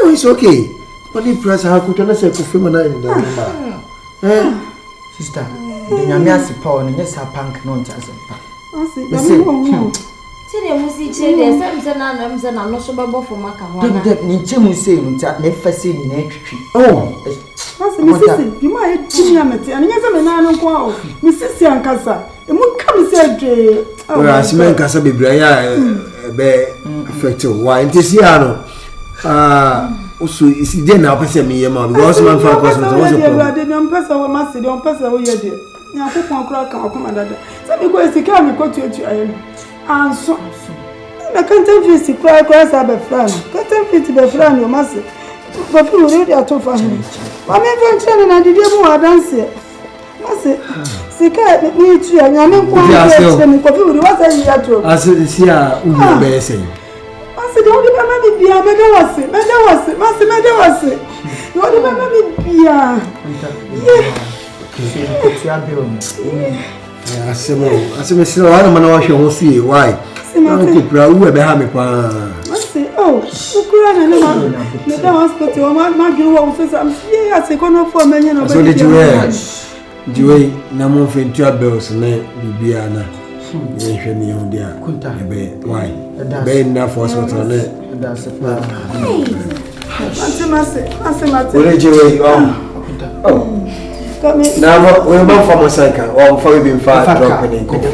No, it's okay. But the press how could I say for in the sister, the Yamiasi Paul and yes, her punk no chance. See the music, some and I'm not sure about for Macaron. Nichimu saying that never seen in entry. Oh, Mrs. You might Chimamity and yes, I'm an uncle, Mrs. Yankasa. And what comes said, oh, as men Casa be Braya, effective. Why, it is Yano. Also, is it then now? Person me, man, because man for us was a didn't pass our master, don't pass away your dear. Now, put one crack, I'll come another. So, because the car will go to and so I can't tell you to cry across a friend. Can't fit to the friend, you must. But you really are too funny. I'm even telling I didn't want to dance it. Sika, me too, and I'm not going to what I had to. I said, this year, I said, the only mamma be a mother was it, Master Mother was it. You only mamma be a. I said, Mr. Adam, I will see why. I keep proud of Berima. I say, oh, so crying and the hospital, my girl says, I'm here as a corner for many of the Dewey, no more for 2 bills and then Bibiana. Why? Be enough for us on it. That's a plan. Now, we're not from a second, or before we've been far dropping in coffee.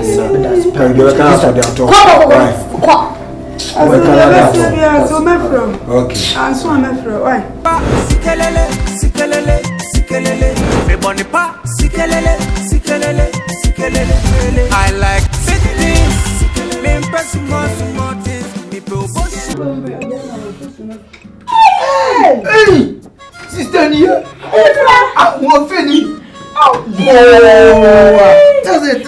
Okay. I'm so I'm afraid. Why? I like fitness. Hey! Sister Nia! I'm more funny! Oh! That's it!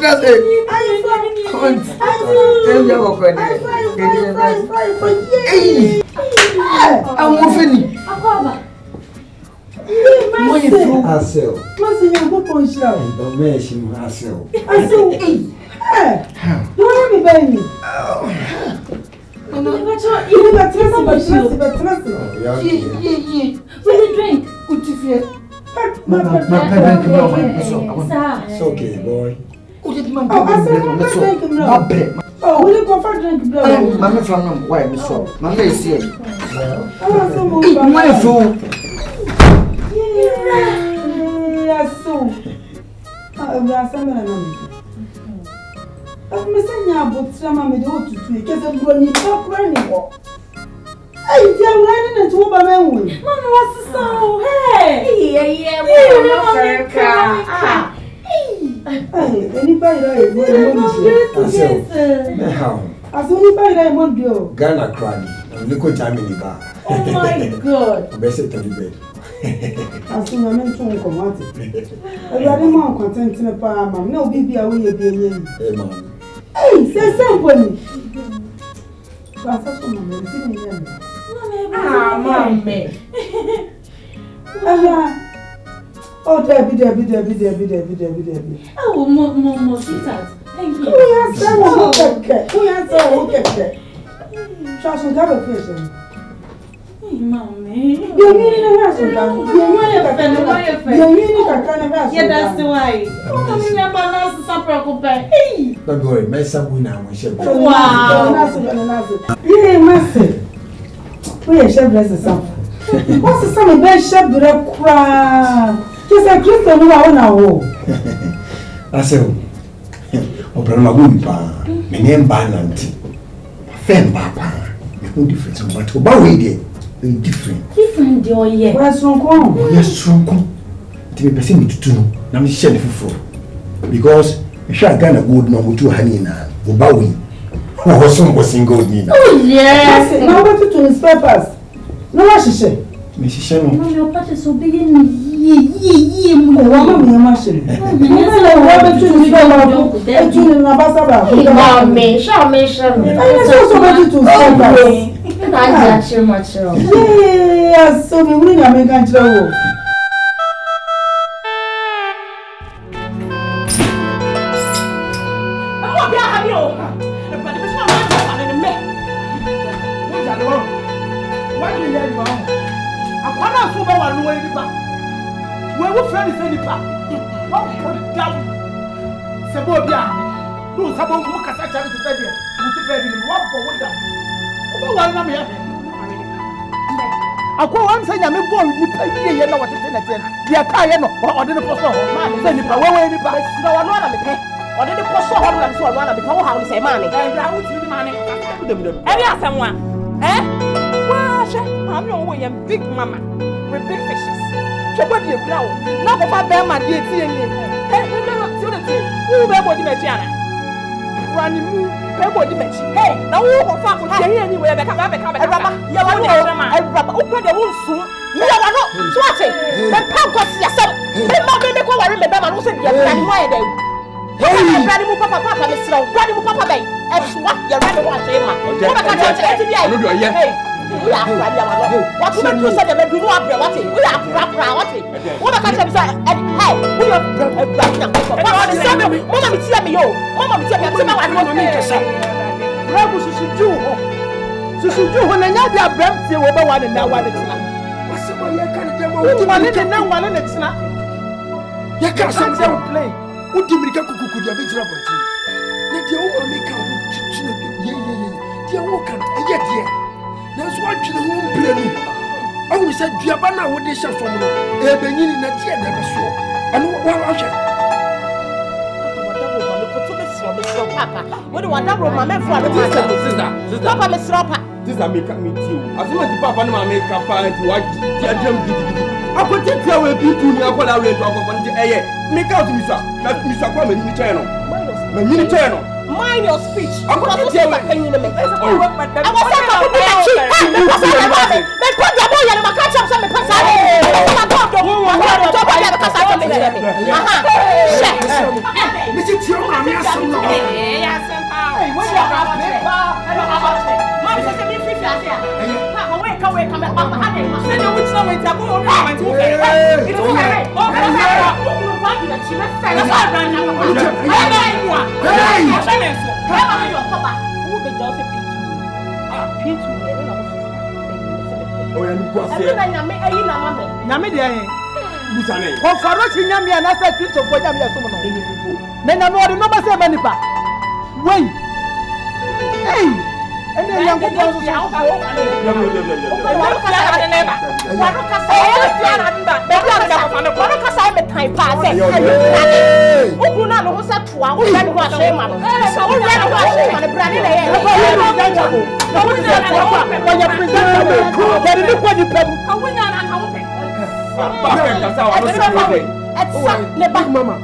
I'm more funny! It's okay, boy. Oh, will you go for drink? Mamma from why, Miss Mamma is here. My fool. Yes, so. I'm missing your boots. I'm a daughter to because I'm going to talk anymore. Hey, you're running into a man. Mama, what's the song? Hey, yeah, anybody as anybody I won't do. Ghana cranny. Look what time in the bar. Oh my God. Best to the bed. As soon as I'm in to come out. I got him on content in a palm. No baby, I will be a hey, say something. Mommy. Oh, Debbie. Oh, more sweetheart. Thank you. Who has some okay. Charles will have a question. Mommy. You're meaning a house. Yeah, that's the way. Oh, never knows some preoccupation. Hey. Don't worry, my son now. Wow. Yeah, master. We are sure bless the son. What's the son of Ben Shep with a crowd? Just a Christian who are now. I said, oh, Berima Gumpa, my name Bananti. Fem Papa, no difference, but about we very different. Different, dear, yeah. Where's strong? Yes, strong. To be perceived to do, now we share the food because we shall get a good number 2 honey now. Obawi, who was some was single. Oh, yes. Now, what to his purpose? No, what she said. Mrs. Shannon, no, your part is so big in ye, mamma, me, machine. I'm so ready to say. I got you much. Yes, so we will not make control. Why do you let go? way nipa. We will friend is nipa. What put down? Sebobia. No sabon ko kasa cha to say there. Mo ti pay bi what for what down. Oba wa na me ya. Akwa wan say nya me bo nipa ye na what te na te. Dia ka ye no. O de no poso ho. Ma say nipa we nipa. Na wa no na me pe. O de poso ho na so wa na me pe wo ha wo say ma ni. Bra wo ti ni ma ni. Ebi asemwa. Wow, I'm your big mama with big fishes. Chobody a brown. Not of a bear man, dear T. Hey, who bear body machine? Running move, bear body machine. Hey, now who will fuck with you anywhere? Become a rubber. You are a rubber. Open the wound soon. You are not swatting. The pump got yourself. They not going to go and remember and also be a grand way. Hey, Granny Papa, Miss Slow, Granny Papa Bay, and what you're ready to watch him. Hey. We are what you said that we are what we are what I can't say hey we are Mama me tell me yo Mama me tell me I want to say Rabu suju when na dia bram tie wo ba wa na wa de tina wase mo ye kan dem wo ma ne na wa ne tina ye kan some dem play wo di mirika kukuku dia be jira bonti na dia wo ma me kan wo tuna ye dia wo kan ye dia That's what you won't play me. I will say, Diabana, what they shall from you. A beginning at the end of the show. And what I shall. Papa, what do I double my man for? Sister, Papa, Miss Ropa. This I make me too. As soon as the Papa and my make up and what Diadem did. I could take away people near what I read to the air. Make out, Mr. Kwame, in the channel. My mini channel. Mind your speech. I'm going to tell you. I was saying, I Nyame de eh busane ko faro chi nyame na sa Kristo fo nyame ya somo no na nyame ode no ba se ba nipa wey hey ene yango ko so ya ka wo waro ka sa de neba waro ka sa ya na nda be ya da ko na waro ka sa me tan pa se o na no sa toa o ya no wa se ma no o ya no wa se ma ne bra ni na ye ko ya no ga jago na wo se toa ko ya present me ya ni ko di pebu o nya na ka wo pe mama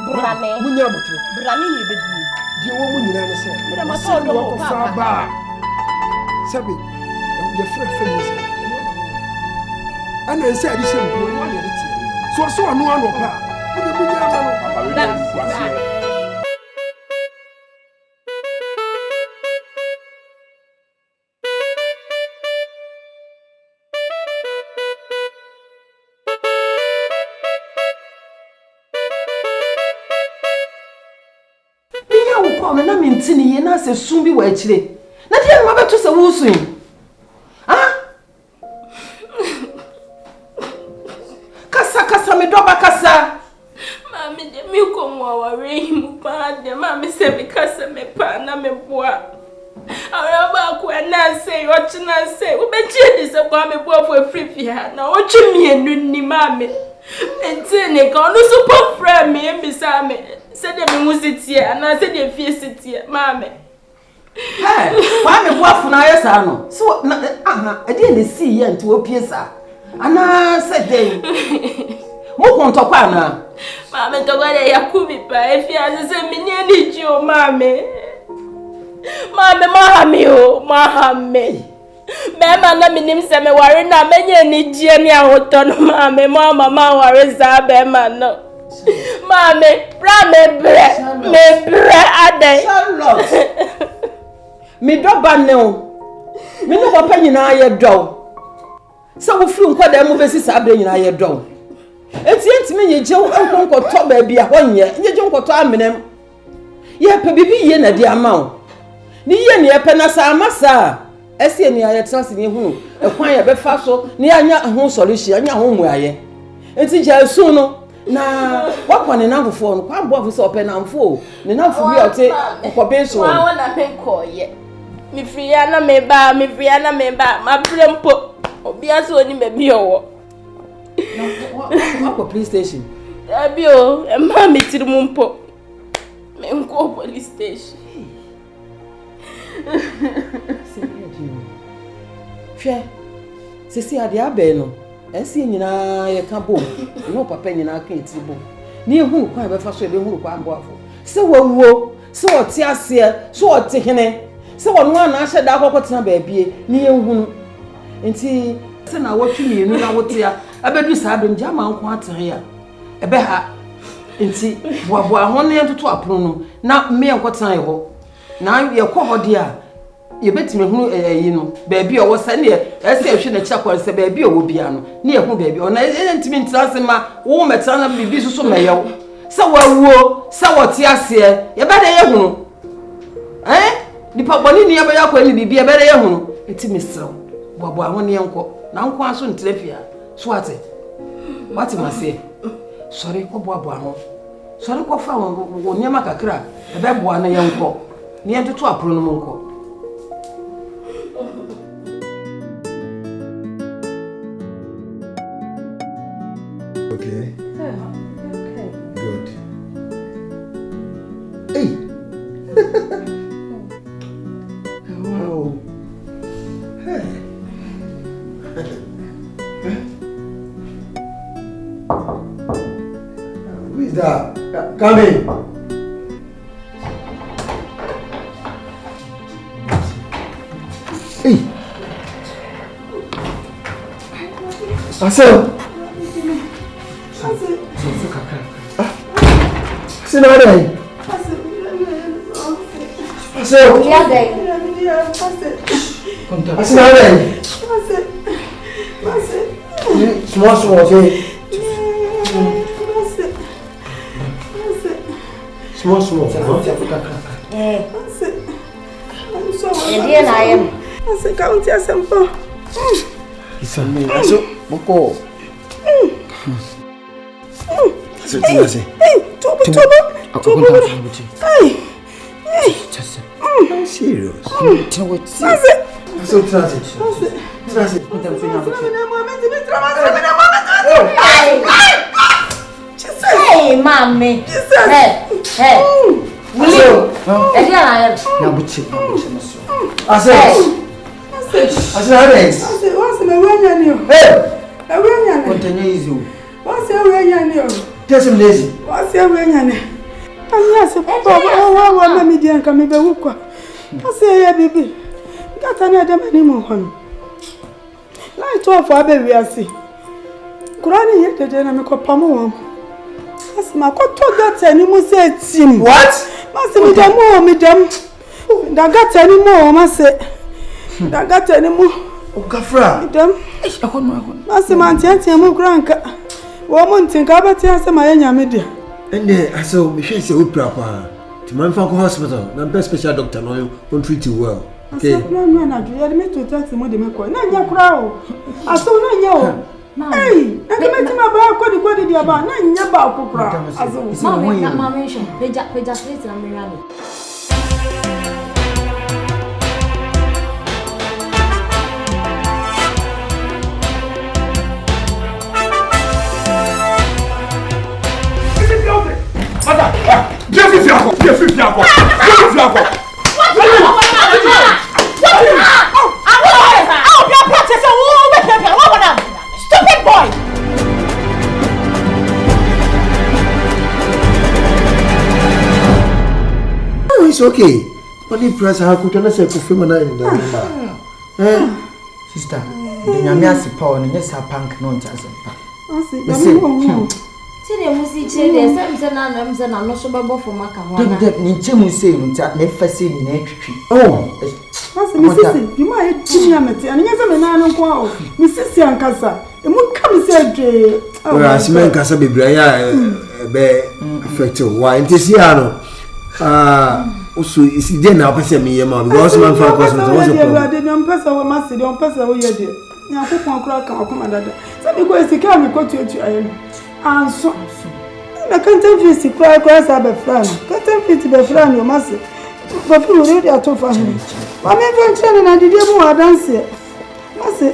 brane munya motre brane ye bedi die wo mu nyina ne se me ma so do ko fa ba sabi ye frɛ ni se ana nse adi se mpo ni wa ye de tie so anu anu pa wo de munya ma no papa we do kwase na mentini ye na se sumbi wa akire na dia ma beto se wo sun ah kasa me doba kasa mami de mi ko mo aware him pa de mami se me kasa me pa na me boa ara ba ko na se o china se wo be chi di se kwa me boa fo afrifi ha na o chi mienu ni mami entene ka onu super friend me mbisa me se de me musitie ana se de fie sitie mame hey wa me boafo na yesa no so aha e de ne si ye nto opiesa ana se de mo kontokwa na mame to gwa de yakubi pa e fie ase se me nie ni ji o mame mahame Mema na minim se me ware na menye ni ji ni ahoto no mame mama ware za be ma no Mame, bra me bre ade. Charlotte. Me do ba ne o. Me no papa nyina ye do. Se wo firi nkwada mu besi sa abre nyina ye do. Enti me ye jew enkonkoto ba bia ho nye. Nye jew nkoto amenem. Ye pe bibi ye na di ama o. Ni ye ne ye pe na sa amasa. ese ni aye trans ni hunu ekwan ye be fa so ni anya ho solution anya ho muaye enti je su no na wakwa ne namfo no kwa mbo afo ope namfo ne namfo bi ote okobe so wa na me koye mi fria na me ba ma prempo obi aso oni me bi owo wakwa police station abi o e ma mi tiri mu mpo me nko police station Fie sisi ade abe no esi nyina ye ka bom no papa nyina ka etibo ni ehunu kwa be fa so be hunu kwa amboafo se wawuo se wote ase se wote hene se wono ana ahye da akokotena baabie ni ehunu enti se na wotumi enu na wote ya abedu sa dom jama nko aten ya ebe ha enti boabo ahone ntoto apono no na me enkotan ye ho na ye kɔ hɔ de a ye betime hunu yi no baabi owo sa ne ese ehwe na kyakɔ se baabi owo bia no ne ye hu baabi ona ntimi ntrase ma wo metra na bibi so meyew se wawuo se wote ase ye bede ye hunu nipa boni ne ye be yakɔ ni bibi ye bede ye hunu etimi srew boabo ahone enko na nko aso ntrafia so ate wate mase sorry ko boabo aho sorry ko fa wo nyama kakra ebe boa na ye nko ni entoto apro no nko. Okay. Okay. Good. Hey. Wow. Hey. Who is that? Come in. Hey. Marcel. Você não era aí? Você não era aí? Small. Dia na ayam. Você count essa pô. Isso mesmo. Acho boko. Você tinha assim. Tubo. Ai. I'm serious. Hey, mami. Hey. Will. Dia na ayam. Na buchi. Continue easy. What's your way? Tell him lazy. What's your way? I'm not Papa, me dear, come be wukwa. I say, baby. Got another anymore. Like 12 for baby, I see. Granny yet the day I make a pamo. That's my got that animal said, Tim. What? Master, me them, me them. That got any more, Master. That got any more. Oh, Kafra. Them. Master, my auntie, and my grandca. Woman, think about it as my media. And then I saw Michelle say, "We proper to Manfako Hospital. I'm a special doctor. No, you won't treat you well." Okay. No, you had me to tax him with the make. No, you crowd. I saw no. Hey, I can make him about what the about. No, you about crowd. Mama, peja street na mirado. Stupid boy! Oh, it's okay. Only press how could I say Kufimana in the room? Sister, the Yamiasi Paul and yes, punk no chance. Tell you, Musi, some I'm not sure about for Macaron. Nichimu say, never seen in entry. Oh, Mrs. You might teach him and yes, I'm an uncle. Mrs. Yankasa, and what comes here? oh, as men can say, be affected. Why, it is Yano. Also, is it then now person me ma because man for hospital what's the problem? Dem person we ma see, dem person we here. Nya kokon kra kan akoma dada. Say because Sika me ko tuatu aye no. Anso. Na kanten fisi kra sa be fran. Kanten fiti be fran yo ma see. But we dey atofa hin. Wa me venture na dide mu wa dance. Ma see.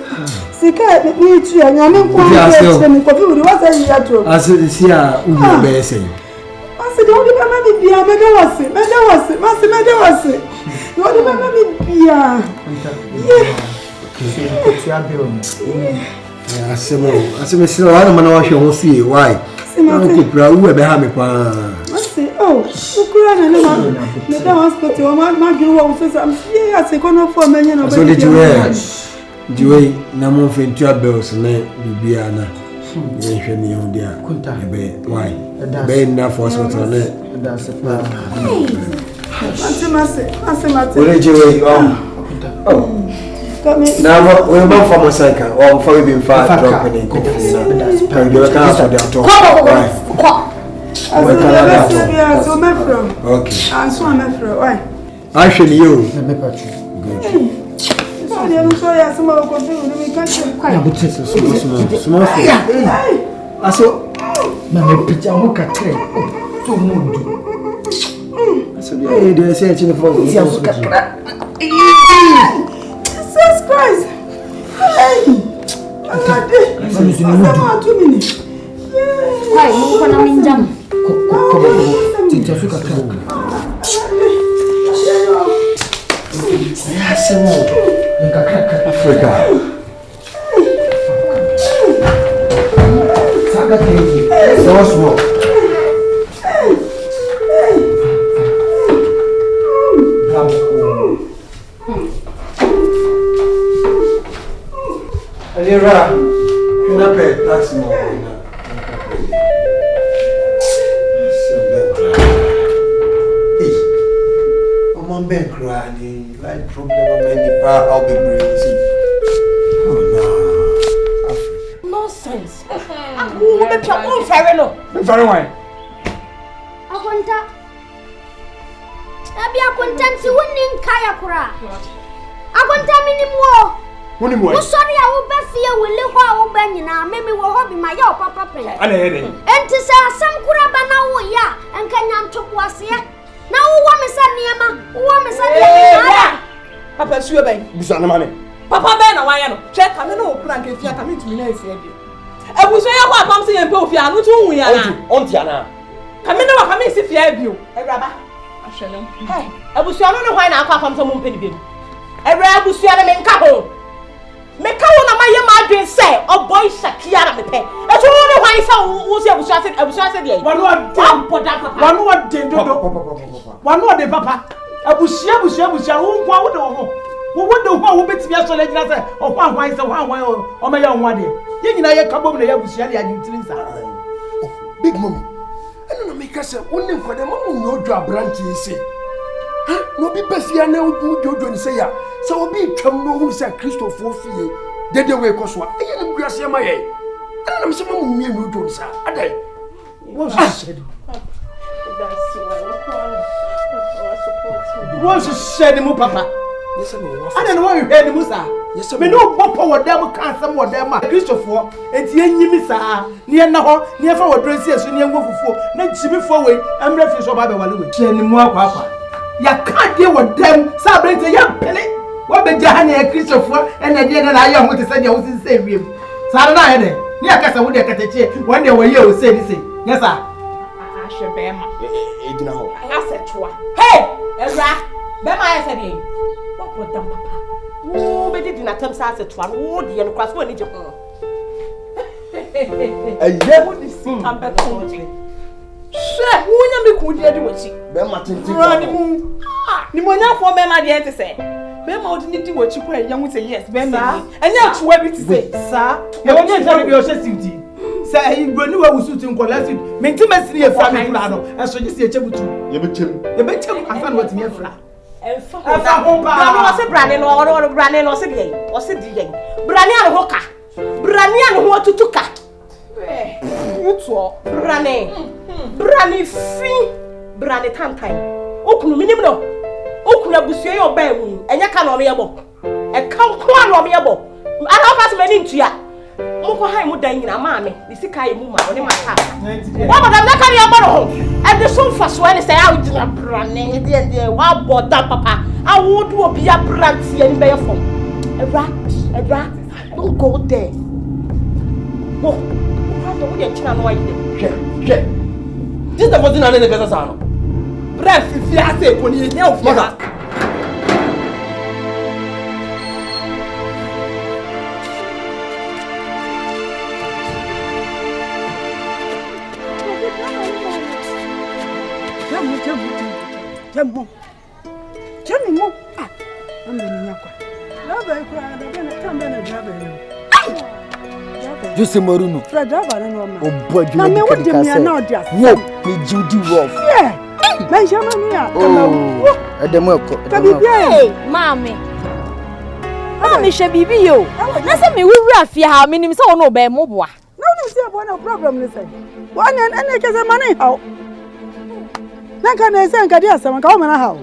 Sika me tu ya nya me ko an me ko fi we wa say ya to. As you see a u be say. Ase de odi mama mi bia me de wase. Ma se me de wase. De odi mama mi bia. Aseme sila wana mana washo hosi why? Nanti pra uwe beha me kwa. Ase ukura na ma me da hospital ma giro wa so am see ase kono for menye no be. So jiwe na mo fentua bills na bibia na. Ye hwe ni on dia. Be why? Be na for hospital na. Ase Ole jiwe now, we're about for Mosaica or for being far dropping in. Okay. Actually, you. Jesus Christ! Hey! Alira, you not pay tax more. I'm being crying, like problem of any part, I'll be crazy. Oh no. Nonsense. Who will be your very low? Very well. Abi akonta nti wonni nkaya kura. Akonta minimwo. Wonni sorry a wo be fie wele ho a wo ba nyina memi wo ho bi ma ya o papa pen. Ana here. Enti sa asam kura ba na wo ya enkanya ntoko ase. Na wo me sa niema, wo me sa niema. Papa suwe ben. Busa na mane. Papa ben na wanya no. Che kame no okura nke fia kame ntumi na esie bi. Ebuso ya kwa pam se yempe ofia no tu hu ya na. Onti ana. Kame na wa kame isi fia bi o. Ewraba. Ahwele. Hey, ebuso no ne hwan na akwa pam se mo mpeni bi. Ewra ebuso na me nka ho. Me ka wo na maye ma adwen se oboy shakia na me pe. Eto wo ne hwan se wo se ebuso ase de. Wanu ade dodo. Wanu ade papa. Abusia wo nkwa wo de wo. Wo de ho wo betimi aso le gina se okwa hwan se hwan o ma ya ho ade. Ye nyina ye kabom na ya busia de ade ntiri nsa. Big mommy. I don't make us only for the moment no job branch say. No be besia na ujojo ni say ya. So obi twam no hu say Christopher fie. Dede we koswa. Eye ni guase ma ye. Ana na se mamu mie no ujojo sa. Adai. What she said. What she said mu papa. Yes no. Ana no we hwe ni mu sa. Me no bopo wodam kan sam wodam Christopher enti enyimi sa ne na ho ne fa wodrensi esu ne enwo fufuo na jimifo we emre fi so ba be wale we hwe ni mu akwa ya ka de wodam sa brente ya pele wo be jaha ne Christopher ena de na ayo ho te se de wo sin se wiem sa na he de ne akasa wo de katache won de wo ye o se ni se yes sir Ahwe Berima. Edina ho. Aya se toa. Hey, Ewra. Berima ya se de. What wodam papa. Wo be di na tem sa se toa no wo de no kwaso ani je ho. Eye Wo di Sika be ko je. She, wo nya me ku di adi wachi. Berima tintin. Rani mu. Ni mo nya fo Berima de ete se. Berima odi ni di wachi ko ya hu se yes Berima. Enya tuwa bi ti se. Sa. E wo nya tari bi o se siuti. Say broni wa wusuti nkola sit. Menti mesini e fra me kula no. Eso ji se echebutu. Ye bechem. Ye bechem asan wat me fra. Efa ho ba. No se brane no o brane no se de yen. O se di yen. Brane an ho ka. Brane an ho tutuka. Uto brane. Brane fi. Brane tantan. Okunu minim no. ukuna busue yo ba emu enya ka no me yebo e kan kwa no me yebo ana ka se mani ntua mo ko han mo dan nyina ma me ni sika ye mu ma ne ma ta wa madam na ka ne yebo no ho e de so fa so ne say a ujina brane de wa boda papa awodu obi ya branti ye ni be yefo Ebra, don't go there. No, what are you trying to do? This is the most important thing I know. Breath, if you are safe, when you know, mother. Jamu. Ah, I'm going to Jose Maruno. Fred, no. Oh boy, you me what do me now just. Whoa, me Judy Wolf. Yeah. Benjamin. Oh, Adamoko. Hey, mommy. Mommy she bibi yo. Na say me we afia ha me nim say ono be mo boa. Na we say no problem ni say. One and kese money how. Na kan say nka dia asem nka o me na how.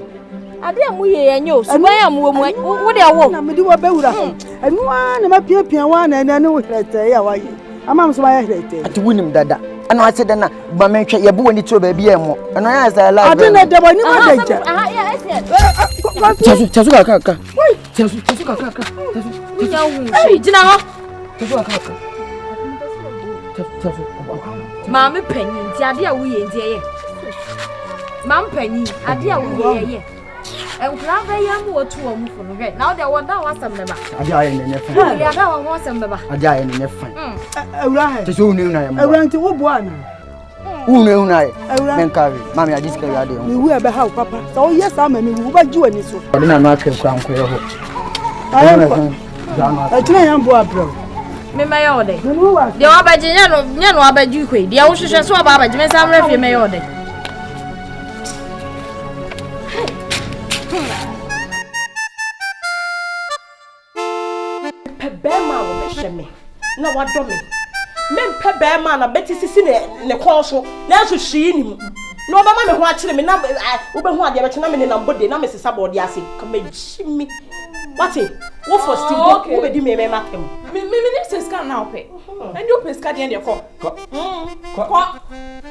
Ade amu ye enyo suban amu mu wo de wo na me di wo bewura anu na ma piapia wa na na no hrete ya wa ye amam so ba ya hrete ati wunim dada ana ase da na ba menhwe ye bo woni tro ba bi emo ana ya sa live ade na de bo ni ma deja ya ese chasu kaka wai chasu kaka wi ya wu shi jina ho chasu kaka chasu maame panyin ti ade a wo ye ntie ye mam panyin ade a wo ye and grave yam what to am for no now there wonder was some member adia ye ne fa ya ga won was some member adia ye ne fa awura he chasu unu na yam awura nti wo bo ana unu na ye men carry mami adi sika ya de mi wu e be ha papa so yes ama mi wu ba ji wani so odi na no akre kwa nko ye ho ayo atina yam bo abro me mayo de de wa ba ji nya no abaji kwei de wo hwehwe so ba abaji me sam refie mayo de Berima wo be hwe me na wado me mempe Berima na beti sisi ne kon so na so hyi nim na obama me ho a kire me na wo be ho ade be kye na me ne nambode na me sesa bode ase ka me ji mi wate wo for still wo be di me makem me nim seska na ope and you peska de ko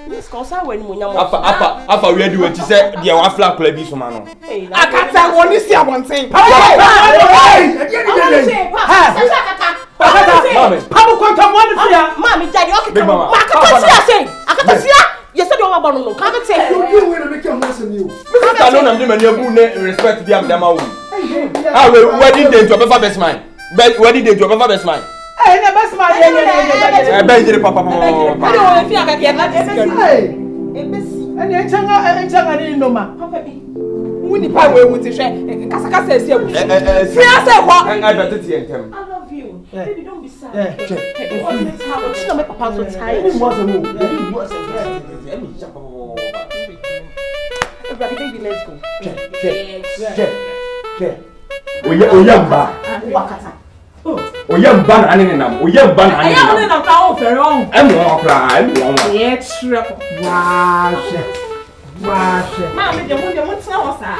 this concern when mu nyam afa we di we ti se de wa flag club bi so ma no akata woni si abonten Pamu kwanta mwani fia. Mami jadi okay. Akata sia you said you want to know. Come take you will make your muscle you. I know I'm doing my respect the am wo. Ah we wedding day to befa best man. Wedding day to befa best man. Eh na best man ye. Ben jere papa. I don't feel like I get Ebesi. Ani enchanga ni noma. papa bi. Wuni pa we wuti hwe kasa esi abu. Fia se ho. I better tie entem. I love you. Baby don't be sad. Yeah. Make papa so tired. Baby let's go. Oyamba. Wakata. Oyamba na ane nam. Oyamba na ane nam. Ayi na ka o fere on. Emo okra, emo. Ye trek. Waashe. Ma me de mo tena ho sa.